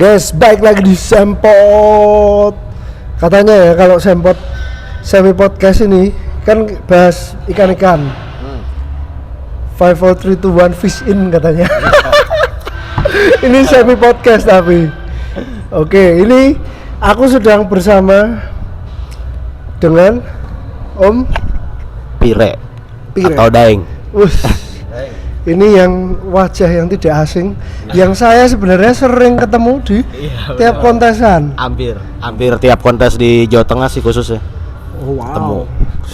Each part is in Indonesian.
Guys, baik lagi di Sempot. Katanya ya kalau Sempot semi podcast ini kan bahas ikan-ikan. 5 4 3 2 1 fish in katanya. Ini semi podcast tapi. Oke, ini aku sedang bersama dengan Om Pire Pire atau Daeng. Ini yang wajah yang tidak asing, yang saya sebenarnya sering ketemu di tiap kontesan. Hampir tiap kontes di Jawa Tengah sih khususnya. Oh, wow. Ketemu.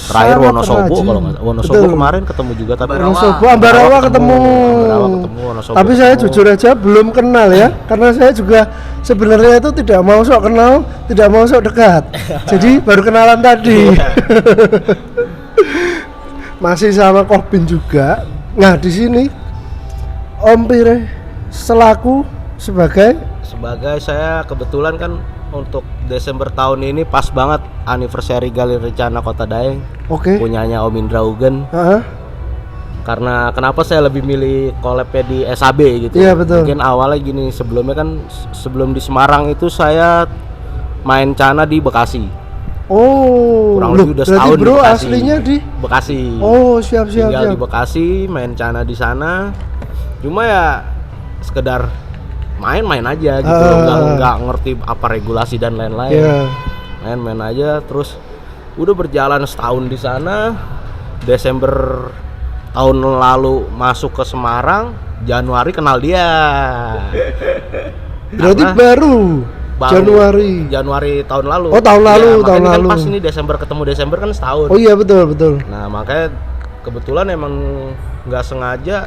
Terakhir Wonosobo kalau nggak. Wonosobo kemarin ketemu juga tapi Wonosobo, Ambarawa ketemu. Wonosobo. Tapi saya jujur aja belum kenal ya, karena saya juga sebenarnya itu tidak mau sok kenal, tidak mau sok dekat. Jadi baru kenalan tadi. Masih sama Kohbin juga. Nah, di sini Om Pire selaku sebagai saya kebetulan kan untuk Desember tahun ini pas banget anniversary Galeri Rencana Kota Daeng. Oke. Punyanya Om Indra Ugen. Karena kenapa saya lebih milih collab-nya di SAB gitu. Iya, betul. Mungkin awalnya gini, sebelum di Semarang itu saya main Cana di Bekasi. Oh, kurang lebih udah setahun bro di Bekasi. Aslinya di Bekasi. Oh, siap. Tinggal di Bekasi, main Cana di sana. Cuma ya sekedar main-main aja gitu, nggak ngerti apa regulasi dan lain-lain. Yeah. Main-main aja, terus udah berjalan setahun di sana. Desember tahun lalu masuk ke Semarang, Januari kenal dia. Berarti baru Januari tahun lalu. Oh, tahun lalu, ya, tahun kan lalu. Pas ini Desember ketemu Desember kan setahun. Oh iya, betul. Nah, makanya kebetulan emang nggak sengaja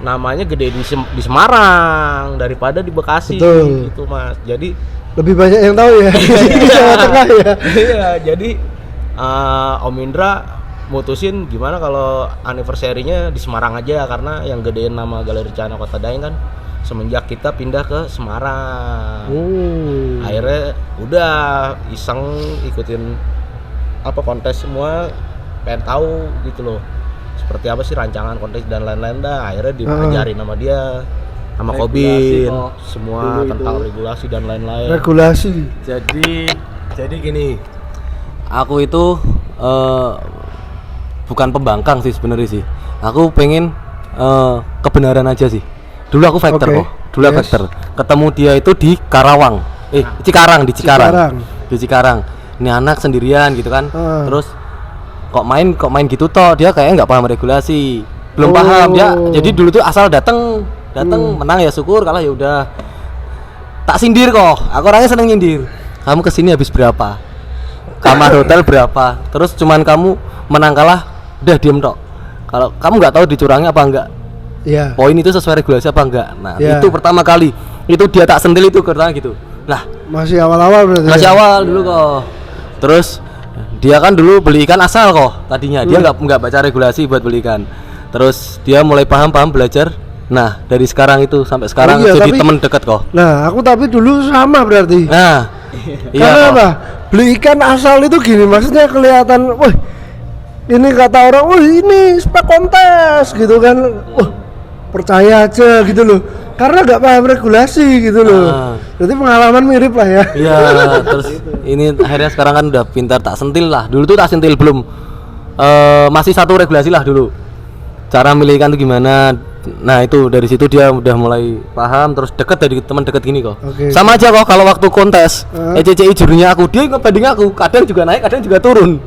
namanya gede di Semarang daripada di Bekasi. Betul. Gitu, Mas. Jadi lebih banyak yang tahu ya di Jawa Tengah ya. Iya, jadi Om Indra mutusin gimana kalau anniversary-nya di Semarang aja, karena yang gedein nama Galeri Rencana Kota Daeng kan semenjak kita pindah ke Semarang. Akhirnya udah iseng ikutin kontes semua, pengen tahu gitu loh seperti apa sih rancangan kontes dan lain-lain dah. Akhirnya diajarin sama dia, sama Kohbin, semua tentang regulasi dan lain-lain. Regulasi. Jadi gini, aku itu bukan pembangkang sih sebenarnya sih. Aku pengen kebenaran aja sih. Dulu aku fighter kok. Fighter. Ketemu dia itu di Karawang. Cikarang. Di Cikarang. Ini anak sendirian gitu kan. Terus kok main gitu toh, dia kayaknya nggak paham regulasi. Belum paham dia. Jadi dulu tuh asal datang menang ya syukur, kalah ya udah. Tak sindir kok. Aku orangnya seneng nyindir. Kamu kesini habis berapa? Kamar hotel berapa? Terus cuman kamu menang kalah udah diem tok. Kalau kamu nggak tahu dicurangnya apa enggak. Iya. Poin itu sesuai regulasi apa enggak? Nah, yeah. Itu pertama kali. Itu dia tak sentil itu karena gitu. Lah, masih awal-awal berarti. Masih awal dulu kok. Terus dia kan dulu beli ikan asal kok tadinya. Dia enggak baca regulasi buat beli ikan. Terus dia mulai paham belajar. Nah, dari sekarang itu sampai sekarang jadi teman dekat kok. Nah, aku tapi dulu sama berarti. Nah, karena apa? Beli ikan asal itu gini, maksudnya kelihatan, wah, ini kata orang, wah ini spek kontes gitu kan. Wah, percaya aja gitu loh, karena nggak paham regulasi gitu loh. Jadi pengalaman mirip lah ya. Iya. Terus ini akhirnya sekarang kan udah pintar tak sentil lah. Dulu tuh tak sentil belum, masih satu regulasi lah dulu. Cara milih ikan tuh gimana. Nah itu dari situ dia udah mulai paham, terus deket dari teman deket gini kok. Sama aja kok kalau waktu kontes ECCI jurinya aku, dia ngebanding aku, kadang juga naik kadang juga turun.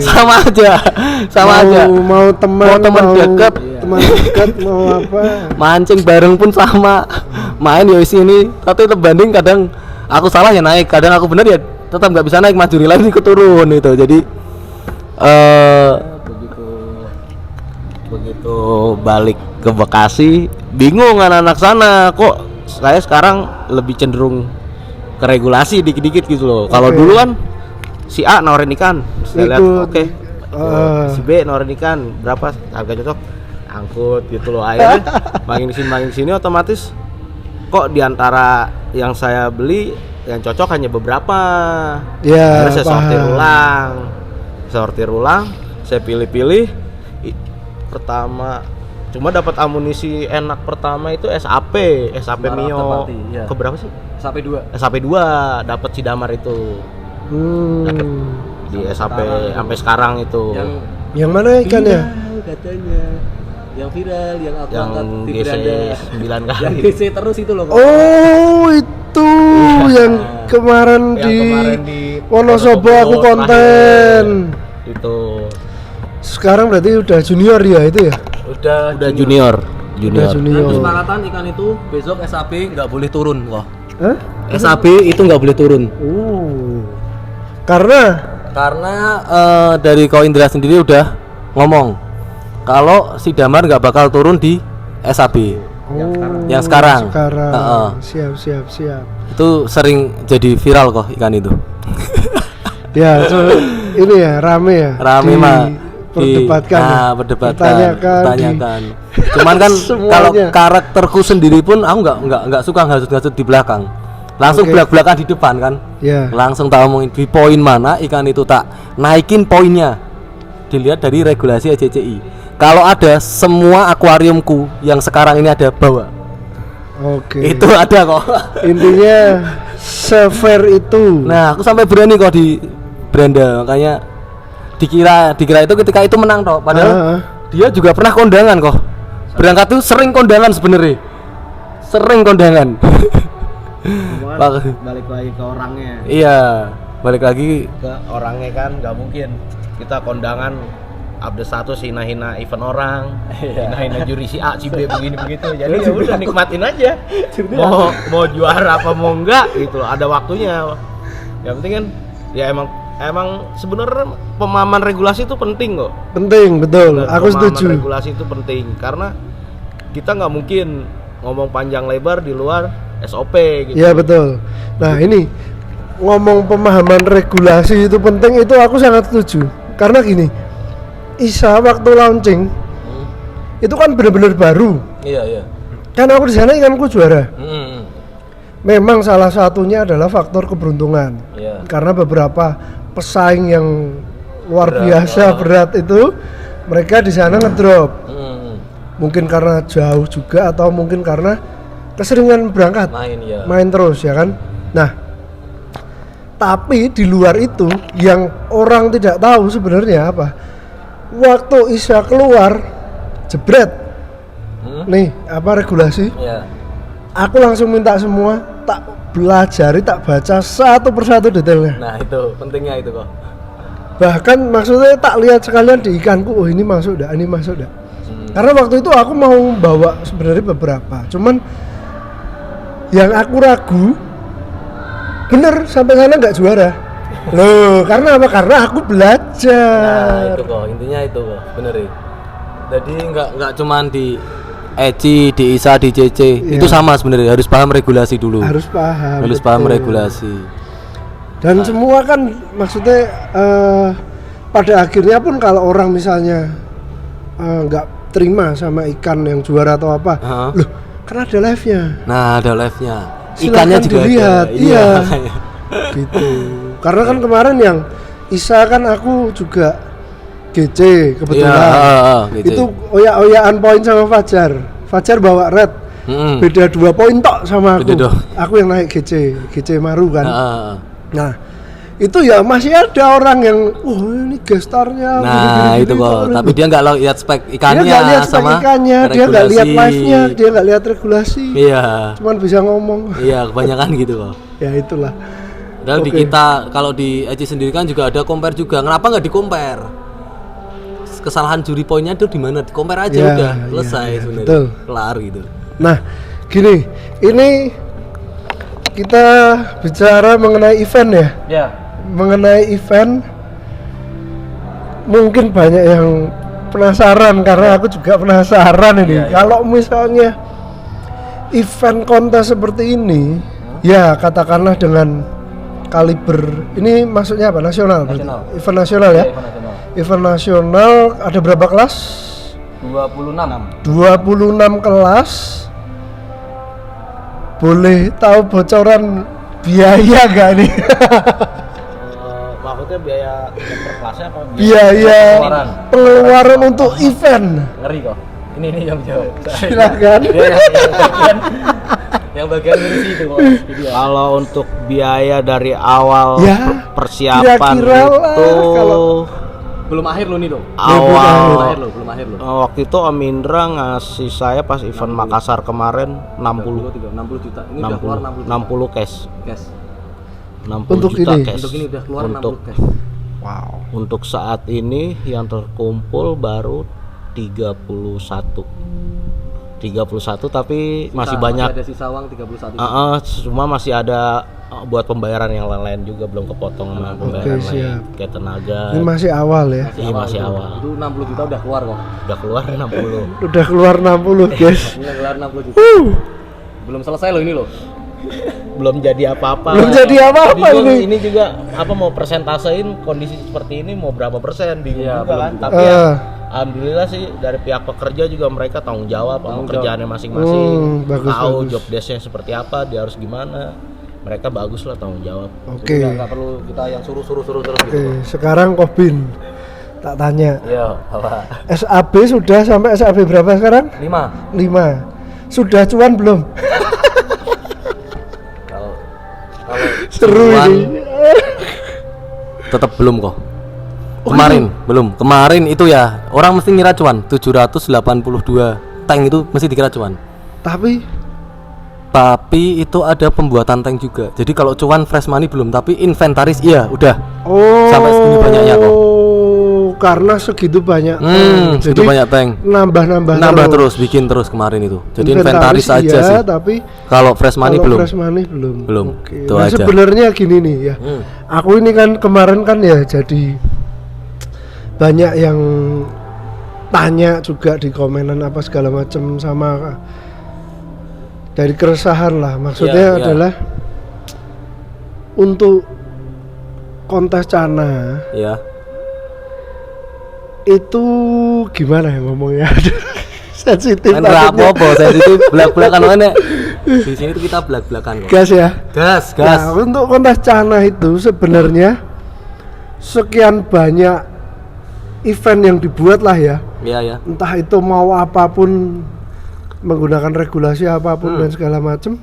Sama aja mau teman dekat mau apa, mancing bareng pun sama, main ya sini tapi terbanding kadang aku salah ya naik, kadang aku bener ya tetap nggak bisa naik, maju lagi ikut turun itu. Jadi begitu balik ke Bekasi bingung anak-anak sana, kok saya sekarang lebih cenderung ke regulasi dikit-dikit gitu loh. Kalau dulu kan si A nawarin ikan, saya lihat si B nawarin ikan berapa harga cocok, angkut gitu loh. Akhirnya makin kesini otomatis kok diantara yang saya beli yang cocok hanya beberapa. Akhirnya saya sortir ulang, saya pilih-pilih. Pertama Cuma dapat amunisi enak pertama itu SAP Sembarang Mio. Afterparty, iya. Keberapa sih? SAP 2. SAP 2 dapat Cidamar itu. Dapet di SAP sampai sekarang itu. Yang mana ikannya? Katanya. Yang viral, yang aku Yang angkat di GC beranda. 9 kali. Yang GC terus itu loh. Oh, itu yang kemarin Yang di kemarin di Wonosobo aku konten. Itu. Sekarang berarti udah junior ya itu ya? Udah junior. Udah junior. Kesepakatan ikan itu besok SAP nggak boleh turun kok. Hah? SAP itu nggak boleh turun. Karena Dari Ko Indra sendiri udah ngomong kalau si Damar nggak bakal turun di SAB. Yang sekarang. Siap. Itu sering jadi viral kok ikan itu. Ya, ini ya rame ya. Rame mah perdebatkan. Pertanyakan. Cuman kan Semuanya. kalau karakterku sendiri pun aku nggak suka ngasut-ngasut di belakang. Langsung belak-belakan di depan kan. Ya. Langsung tak omongin di poin mana ikan itu tak naikin poinnya. Dilihat dari regulasi ECCI. Kalau ada semua akuariumku yang sekarang ini ada bawa. Oke. Itu ada kok. Intinya se-fair itu. Nah, aku sampai berani kok di beranda, makanya dikira itu ketika itu menang toh. Padahal dia juga pernah kondangan kok. Berangkat tuh sering kondangan sebenarnya. Sering kondangan. Balik lagi ke orangnya. Iya, balik lagi Ke orangnya kan nggak mungkin kita kondangan update status hina-hina event orang, hina-hina juri si A, si B begini begitu. Jadi ya udah nikmatin aja. Mau juara apa mau enggak gitu loh. Ada waktunya. Yang penting kan ya emang sebenarnya pemahaman regulasi itu penting kok. Penting, betul. Aku setuju. Pemahaman regulasi itu penting karena kita nggak mungkin ngomong panjang lebar di luar SOP gitu. Iya betul. Nah ini ngomong pemahaman regulasi itu penting, itu aku sangat setuju. Karena gini, ISA waktu launching itu kan benar-benar baru. Iya. Kan aku di sana ikanku juara. Memang salah satunya adalah faktor keberuntungan. Iya. Karena beberapa pesaing yang luar biasa berat itu mereka di sana ngedrop. Mungkin karena jauh juga atau mungkin karena keseringan berangkat main terus ya kan. Nah tapi di luar itu yang orang tidak tahu sebenarnya apa, waktu Isya keluar jebret nih apa regulasi, aku langsung minta semua tak belajari, tak baca satu persatu detailnya. Nah itu pentingnya itu kok. Bahkan maksudnya tak lihat sekalian di ikanku, oh ini masuk dah, ini masuk dah. Karena waktu itu aku mau bawa sebenarnya beberapa, cuman yang aku ragu bener sampai sana nggak juara loh. Karena apa? Karena aku belajar. Nah itu kok intinya itu kok bener ya. Jadi nggak cuman di ECI, di ISA, di CC itu sama sebenarnya, harus paham regulasi dulu. Harus paham. Harus paham regulasi. Dan semua kan maksudnya pada akhirnya pun kalau orang misalnya nggak terima sama ikan yang juara atau apa, loh kan ada live-nya. Nah ada live-nya. Ikannya juga dilihat. ada. Iya. Gitu. Karena kan kemarin yang ISA kan aku juga GC kebetulan. GC. Itu oyak-oyakan poin sama Fajar. Fajar bawa red. Beda 2 poin tok sama aku. Aku yang naik GC Maru kan. Nah, itu ya masih ada orang yang ini gestarnya. Nah, itu kok. Tapi dia nggak lihat spek ikannya, dia nggak lihat spek sama ikannya, dia nggak lihat live-nya, dia nggak lihat regulasi. Iya. Cuman bisa ngomong. Iya, kebanyakan gitu kok. Ya itulah. Dan di kita kalau di ECI sendiri kan juga ada compare juga. Kenapa nggak di compare? Kesalahan juri poinnya itu di mana? Di compare aja udah selesai sebenarnya. Kelar gitu. Nah, gini, ini kita bicara mengenai event ya. Ya. Mengenai event, mungkin banyak yang penasaran karena aku juga penasaran ini. Kalau misalnya event kontes seperti ini, ya katakanlah dengan kaliber ini, maksudnya apa? Nasional. Event nasional ya. Event nasional ada berapa kelas? 26 kelas. Boleh tahu bocoran biaya gak nih? Maksudnya biaya per kelasnya apa? Biaya pengeluaran untuk event. Ngeri kok. Ini yang jawab. Silakan. Yang bagian ngisi itu kok video. Kalau untuk biaya dari awal Ya, persiapan kira-kira lah itu kalau- Belum akhir lo nih dong. awal Belum akhir lo. waktu itu Om Indra ngasih saya pas event Makassar kemarin 60 60 juta. Ini udah keluar 60 60 cash. cash. 60 Untuk juta ini? cash. Untuk ini udah keluar Untuk 60 cash. Wow. Untuk saat ini yang terkumpul baru 31 tapi masih banyak. Masih ada sisa uang 31 juta. Cuma masih ada buat pembayaran yang lain-lain juga belum kepotong sama pembayaran Oke, lain siap. kayak tenaga. Ini masih awal ya. Iya, masih awal. Itu 60 juta udah keluar kok. Udah keluar 60. Udah keluar 60, guys. Ini keluar 60 juta. Belum selesai lo ini lo. Belum jadi apa-apa. Belum jadi apa-apa Ini juga apa mau persentasein kondisi seperti ini mau berapa persen bingung Iya, juga belum kan. juga. Tapi ya alhamdulillah sih dari pihak pekerja juga mereka tanggung jawab sama kerjaannya masing-masing. bagus, Tahu bagus. job desk-nya seperti apa, dia harus gimana. Mereka bagus lah tanggung jawab. Oke. Nggak perlu kita yang suruh terus Oke, gitu. sekarang Kobin tak tanya. Iya, apa? SAB sudah sampai SAB berapa sekarang? 5. 5. Sudah cuan belum? Kalau Seru cuan ini. tetap belum kok. Kemarin belum. Kemarin itu ya orang mesti ngira cuan 782 tank itu mesti dikira cuan. Tapi itu ada pembuatan tank juga. Jadi kalau cuan fresh money belum, tapi inventaris iya udah. Oh. Sampai segini banyaknya kok. Karena segitu banyak. Segitu banyak tank. Nambah terus bikin terus kemarin itu. Jadi inventaris aja iya, sih. Tapi Kalau fresh money kalau belum. fresh money belum. Belum. Oke. Itu Nah, aja. sebenarnya gini nih ya. Aku ini kan kemarin kan ya jadi banyak yang tanya juga di komenan apa segala macam sama dari keresahan lah. Maksudnya Iya, iya. adalah untuk kontes Cana Ya. itu gimana ya ngomongnya? Sensitif Kan takutnya. apa sensitif belak-belakan mana? Di sini tuh kita belak-belakan kok. Gas ya. Gas. Nah, untuk kontes Cana itu sebenarnya sekian banyak event yang dibuat lah ya. Iya ya. Entah itu mau apapun, menggunakan regulasi apapun dan segala macam.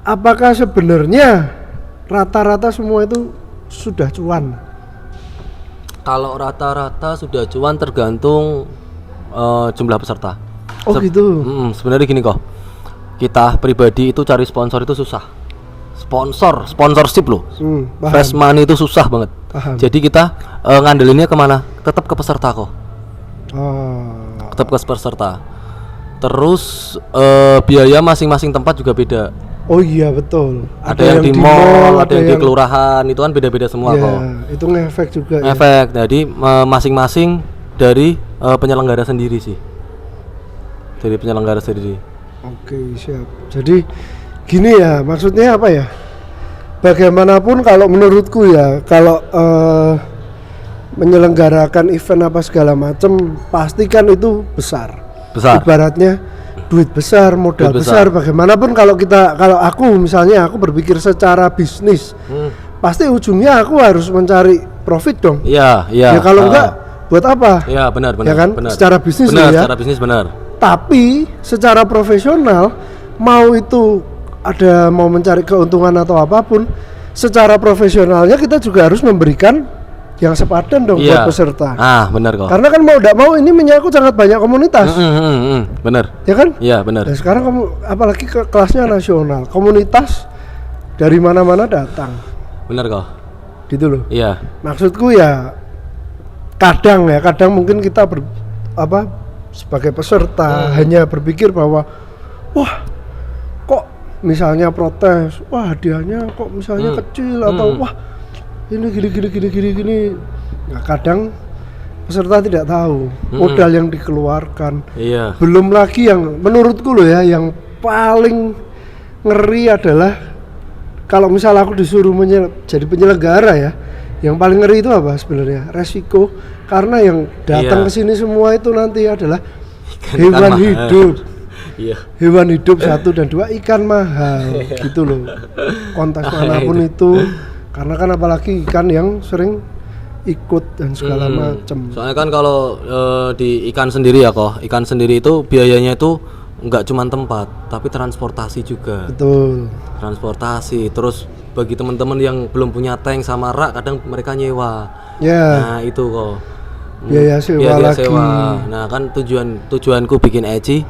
Apakah sebenarnya rata-rata semua itu sudah cuan? Kalau rata-rata sudah cuan tergantung jumlah peserta. Oh gitu. Sebenarnya gini kok. Kita pribadi itu cari sponsor itu susah. Sponsorship loh. Paham. Fresh money itu susah banget. Paham. Jadi kita ngandelinnya kemana? Tetap ke peserta kok. Oh. Tetap ke peserta. Terus biaya masing-masing tempat juga beda. Oh iya betul. Ada yang di mall, ada yang di kelurahan, itu kan beda-beda semua ya, kok. itu ngefek juga ya. Efek. Jadi masing-masing dari penyelenggara sendiri sih. Dari penyelenggara sendiri. Oke, siap. Jadi gini ya, maksudnya apa ya? Bagaimanapun kalau menurutku ya, kalau menyelenggarakan event apa segala macam, pastikan itu besar. Ibaratnya duit besar, modal besar. Bagaimanapun kalau aku misalnya aku berpikir secara bisnis, pasti ujungnya aku harus mencari profit dong. Iya. Ya kalau enggak, buat apa? Iya benar. Ya kan? Benar. Secara bisnis benar, ya. secara bisnis benar. Tapi secara profesional, mau itu ada mau mencari keuntungan atau apapun, secara profesionalnya kita juga harus memberikan yang sepadan dong buat peserta. Benar kok. Karena kan mau tidak mau ini menyangkut sangat banyak komunitas. Benar. Ya kan? Iya benar. Dan sekarang kamu apalagi kelasnya nasional, komunitas dari mana-mana datang. Benar kok. Gitu loh. Iya. Maksudku ya kadang mungkin kita sebagai peserta hanya berpikir bahwa wah kok misalnya protes, wah hadiahnya kok misalnya kecil atau wah ini gini. Nah, kadang peserta tidak tahu modal yang dikeluarkan. Iya. Belum lagi yang menurutku loh ya, yang paling ngeri adalah kalau misalnya aku disuruh jadi penyelenggara ya, yang paling ngeri itu apa sebenarnya? Resiko, karena yang datang ke sini semua itu nanti adalah hewan hidup. Iya. Hewan hidup 1 dan 2, ikan mahal gitu loh. Kontes manapun itu, karena kan apalagi ikan yang sering ikut dan segala macem. Soalnya kan kalau di ikan sendiri ya kok, ikan sendiri itu biayanya itu nggak cuma tempat, tapi transportasi juga. Betul. Transportasi, terus bagi teman-teman yang belum punya tank sama rak, kadang mereka nyewa. Ya. Nah itu kok. Biaya sewa lagi. Nah kan tujuanku bikin Eci,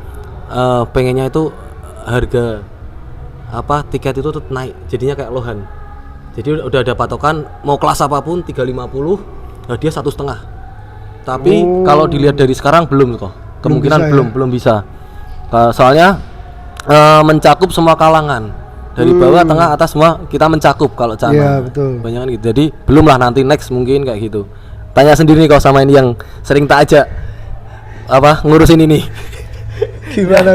pengennya itu harga tiket itu tuh naik, jadinya kayak lohan. Jadi udah ada patokan mau kelas apapun 350, nah dia 1,5. Tapi kalau dilihat dari sekarang belum kok, kemungkinan belum bisa. Soalnya mencakup semua kalangan, dari bawah, tengah, atas semua kita mencakup kalau Cana. Iya betul. Banyak kan gitu. Jadi belum lah, nanti next mungkin kayak gitu. Tanya sendiri nih kau sama ini yang sering tak ajak ngurusin ini. Gimana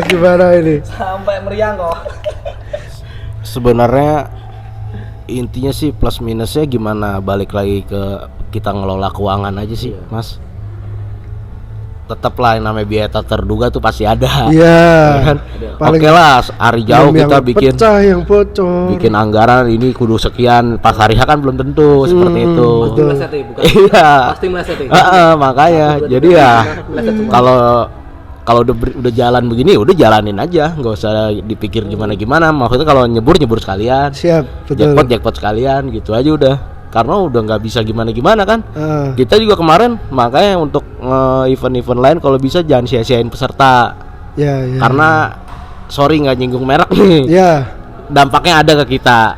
ini? Sampai meriang kok. Sebenarnya intinya sih plus minusnya gimana, balik lagi ke kita ngelola keuangan aja sih, Mas. Tetap lah yang namanya biaya tak terduga tuh pasti ada. Iya. Kan? Oke lah, hari jauh kita bikin pecah, yang bocor. bikin anggaran ini kudu sekian, pas hari H kan belum tentu seperti itu. betul. Iya. Pasti meleset Makanya jadi ya kalau udah jalan begini udah jalanin aja, nggak usah dipikir gimana. Maksudnya kalau nyebur sekalian, Siap, betul. jackpot sekalian gitu aja udah, karena udah nggak bisa gimana kan. Kita juga kemarin makanya untuk event-event lain kalau bisa jangan sia-siain peserta. Ya. Karena sorry nggak nyinggung merek nih, Ya. dampaknya ada ke kita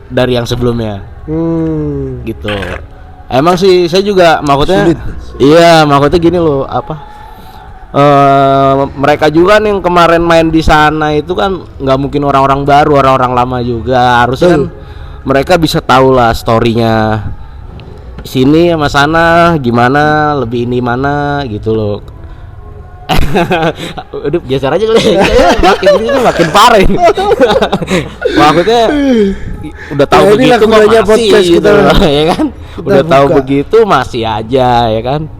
dari yang sebelumnya gitu. Emang sih saya juga maksudnya Sulit. iya, maksudnya gini loh, mereka juga nih yang kemarin main di sana itu kan nggak mungkin orang-orang baru, orang-orang lama juga, harusnya kan mereka bisa tahu lah storynya sini sama sana gimana, lebih ini mana gitu loh. Udah geser aja kali ya, makin parah ini. Maksudnya udah tahu begitu kok masih gitu loh, ya kan, udah tahu begitu masih aja ya kan.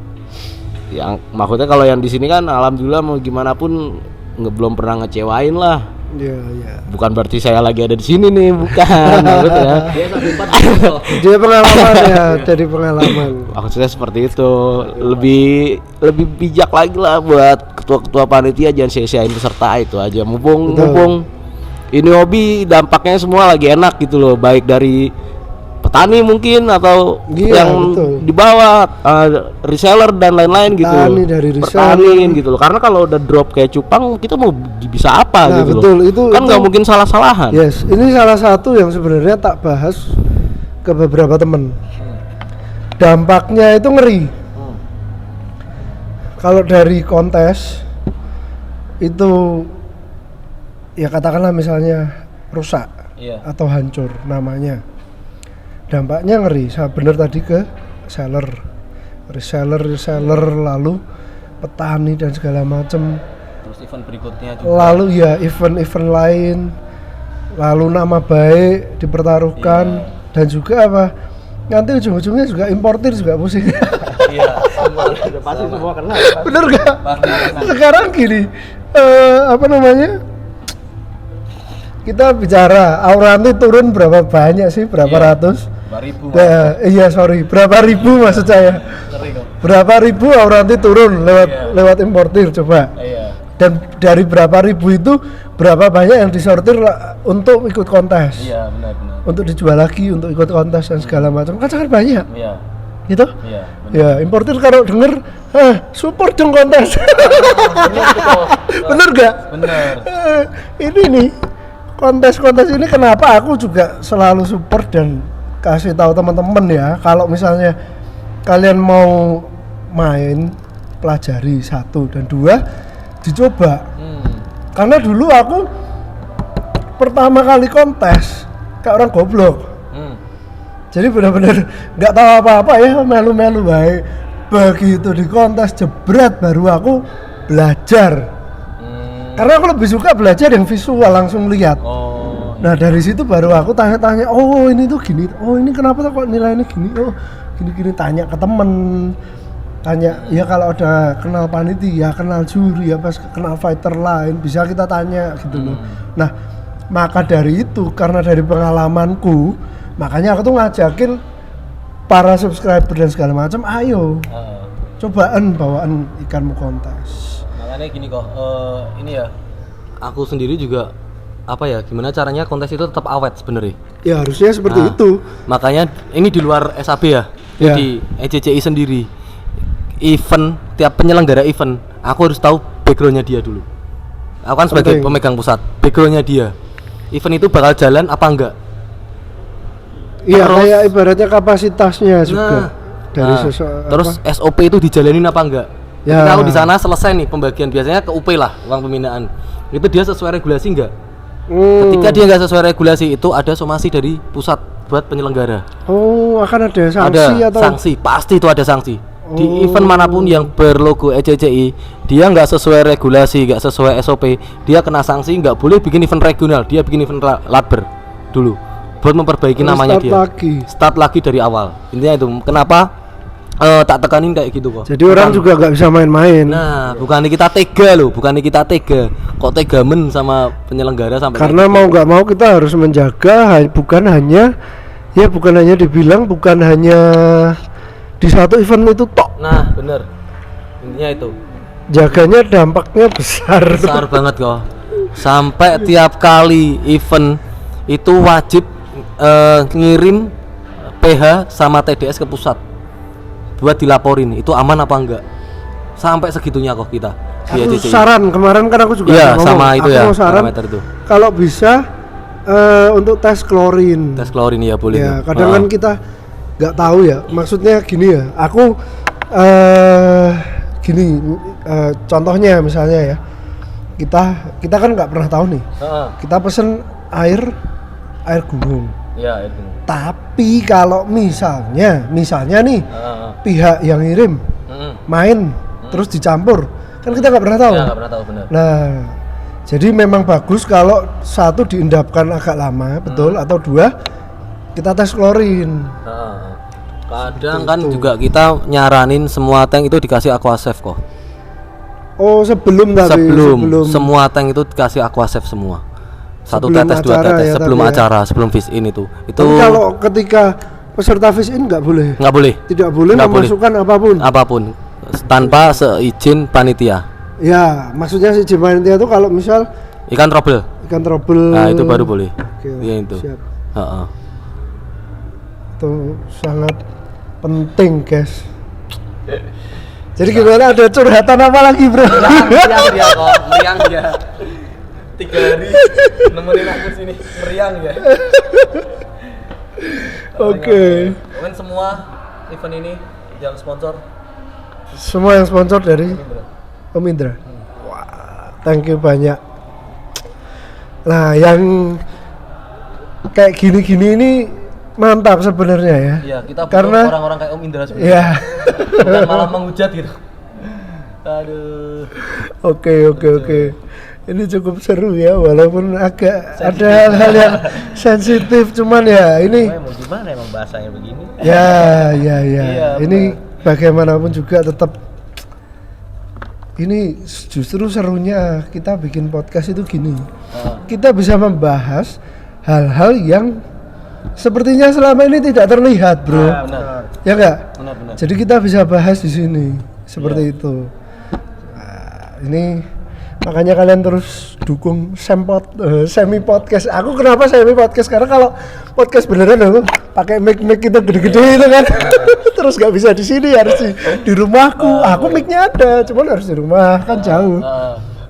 Yang maksudnya kalau yang di sini kan alhamdulillah mau gimana pun belum pernah ngecewain lah. Iya. Bukan berarti saya lagi ada di sini nih, bukan. Maksudnya Dia pengalaman ya, dari pengalaman. maksudnya seperti itu. Lebih bijak lagi lah buat ketua-ketua panitia, jangan sia-siain peserta, itu aja. Mumpung ini hobi, dampaknya semua lagi enak gitu loh, baik dari petani mungkin atau yang betul. di bawah reseller dan lain-lain gitu. Dari Pertanin gitu loh. Karena kalau udah drop kayak cupang, kita mau bisa apa gitu betul, loh. itu Nggak mungkin salah-salahan. Yes, ini salah satu yang sebenarnya tak bahas ke beberapa temen. Dampaknya itu ngeri. Kalau dari kontes itu ya katakanlah misalnya rusak atau hancur namanya. Dampaknya ngeri, bener tadi ke reseller lalu petani dan segala macem. Terus event berikutnya juga. Lalu ya event lain, lalu nama baik dipertaruhkan dan juga nanti ujung-ujungnya juga importir juga pusing. Iya, Pasti semua kena. Bener gak? Sekarang gini, kita bicara Auranti turun berapa banyak sih? Berapa ratus? Berapa ribu maksud saya? Berapa ribu Auranti turun lewat importir coba? Dan dari berapa ribu itu berapa banyak yang disortir untuk ikut kontes? Iya, benar. Untuk dijual lagi, untuk ikut kontes dan segala macam, kan sangat banyak. Iya. Gitu? Iya, Ya, importir kalau denger, support dong kontes. Bener gak? Bener. Ini nih, kontes-kontes ini kenapa aku juga selalu support dan kasih tahu teman-teman ya, kalau misalnya kalian mau main, pelajari 1 dan 2 dicoba. Karena dulu aku pertama kali kontes kayak orang goblok. Jadi benar-benar nggak tahu apa-apa ya, melu-melu baik. Begitu di kontes jebret baru aku belajar. Karena aku lebih suka belajar yang visual, langsung lihat. Nah dari situ baru aku tanya-tanya, oh ini tuh gini, oh ini kenapa kok nilainya gini, oh gini-gini, tanya ke temen, tanya ya kalau ada kenal panitia, kenal juri, apa kenal fighter lain, bisa kita tanya gitu loh. Nah maka dari itu, karena dari pengalamanku, makanya aku tuh ngajakin para subscriber dan segala macam, ayo cobaan bawaan ikanmu kontes. Makanya gini kok, ini ya aku sendiri juga apa ya, gimana caranya kontes itu tetap awet sebenarnya. Ya harusnya seperti itu. Makanya ini di luar SAB ya, Ya. di ECCI sendiri. Event, tiap penyelenggara event, aku harus tahu backgroundnya dia dulu. Aku kan sebagai Penting. pemegang pusat, backgroundnya dia. Event itu bakal jalan apa enggak? Iya, Terus- kayak ibaratnya kapasitasnya juga dari Nah, sesuatu. terus SOP itu dijalanin apa enggak? Ya. Ketika aku di sana selesai nih pembagian, biasanya ke UP lah uang pembinaan. Itu dia sesuai regulasi enggak? Ketika dia nggak sesuai regulasi, itu ada somasi dari pusat buat penyelenggara. Oh, akan ada sanksi Ada atau sanksi, pasti itu ada sanksi. Di Oh. event manapun yang berlogo ECCI, dia nggak sesuai regulasi, nggak sesuai SOP, dia kena sanksi. Nggak boleh bikin event regional, dia bikin event latber dulu buat memperbaiki namanya start dia. lagi. Start lagi dari awal. Intinya itu. Kenapa tak tekanin kayak gitu kok? Jadi orang juga nggak bisa main-main. Nah, bukannya kita tega loh, bukannya kita tega. Kok tega men sama penyelenggara sampai Karena kayak mau nggak mau kita harus menjaga, bukan hanya dibilang bukan hanya di satu event itu tok. Nah, bener. Intinya itu. Jaganya dampaknya besar. Besar banget kok. Sampai tiap kali event itu wajib ngirim PH sama TDS ke pusat buat dilaporin itu aman apa enggak. Sampai segitunya kok kita. di Aku ECCI. saran kemarin kan aku juga Iya, ngomong, sama itu aku ya, mau saran parameter itu. kalau bisa untuk tes klorin. Tes klorin ya boleh. Ya, tuh. kadang kan kita nggak tahu ya. Maksudnya gini ya. Aku gini contohnya misalnya ya. Kita kan nggak pernah tahu nih. Heeh. Kita pesen air gunung. Iya, itu. Tapi kalau misalnya nih Heeh. pihak yang ngirim Heeh. main terus dicampur, kan kita nggak pernah tahu. Ya, enggak pernah tahu benar. Nah, jadi memang bagus kalau satu diendapkan agak lama, betul, atau dua kita tes klorin. Heeh. Kadang kan juga kita nyaranin semua tank itu dikasih aquasave kok. Oh, sebelum Semua tank itu dikasih aquasave semua. Satu Sebelum tetes, dua acara tetes ya, sebelum tapi ya. acara, sebelum fish in itu. Itu Tapi kalau ketika peserta fish in nggak boleh, nggak boleh. tidak boleh Nggak boleh. memasukkan apapun. Apapun tanpa seizin panitia. Ya, maksudnya si panitia itu kalau misal Ikan trouble. ikan trouble. Nah, itu baru boleh. Oke, Iya itu. siap. Heeh. Itu sangat penting, guys. Jadi gimana, ada curhatan apa lagi, bro? Meriang dia kok, meriang dia. 3 hari nemenin aku sini, meriang ya. Oke. Kan semua event ini yang sponsor Semua yang sponsor dari Om Indra. Wah, thank you banyak. Nah, yang kayak gini-gini ini mantap sebenarnya ya. Iya, kita butuh Karena- orang-orang kayak Om Indra sebenarnya. Ya. Bukan malah menghujat gitu. Aduh. Oke. Ini cukup seru ya, walaupun agak ada hal-hal yang sensitif, cuman ya ini Mau gimana emang bahasanya begini? ya. Iya, Ini bagaimanapun juga tetap ini justru serunya kita bikin podcast itu gini. Kita bisa membahas hal-hal yang sepertinya selama ini tidak terlihat, bro. Benar. Ya enggak? Benar. Jadi kita bisa bahas di sini seperti itu. Nah, ini makanya kalian terus dukung semi podcast. Aku kenapa semi podcast? Karena kalau podcast beneran aku pakai mic kita gede-gede itu kan. Terus nggak bisa di sini, harus di rumahku. Aku micnya ada, cuman harus di rumah kan jauh.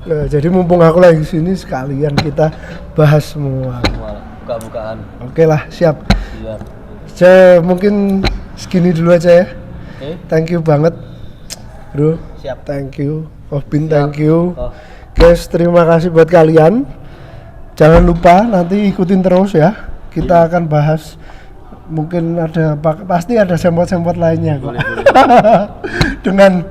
Nah, jadi mumpung aku lagi di sini sekalian kita bahas semua. Buka-bukaan. Oke lah, siap. Siap. Saya mungkin segini dulu aja ya. Oke. Thank you banget, bro. Siap. Thank you, Obin. Thank you, Oh. guys. Terima kasih buat kalian. Jangan lupa nanti ikutin terus ya. Kita akan bahas. Mungkin ada pasti ada sempot-sempot lainnya kok. Dengan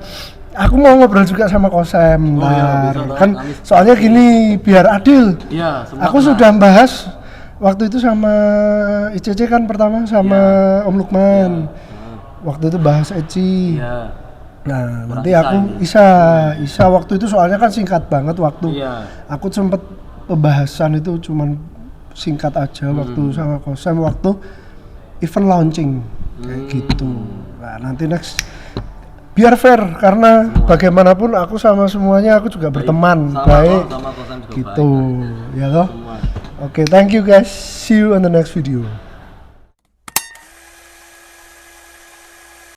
aku mau ngobrol juga sama Kosem. Ntar. bisa, Kan kami- soalnya gini biar adil. Iya, semua Aku kena. sudah bahas waktu itu sama ICC kan pertama sama Om Lukman. Waktu itu bahas Eci. Iya. Nah, nanti Isa aku Isa waktu itu soalnya kan singkat banget waktu. Iya. Aku sempet pembahasan itu cuman singkat aja waktu sama Kosem waktu event launching. kayak gitu. Nah nanti next biar fair karena bagaimanapun aku sama semuanya aku juga berteman baik sama kosan juga gitu baik. ya loh. Semua. Oke, thank you guys, see you on the next video.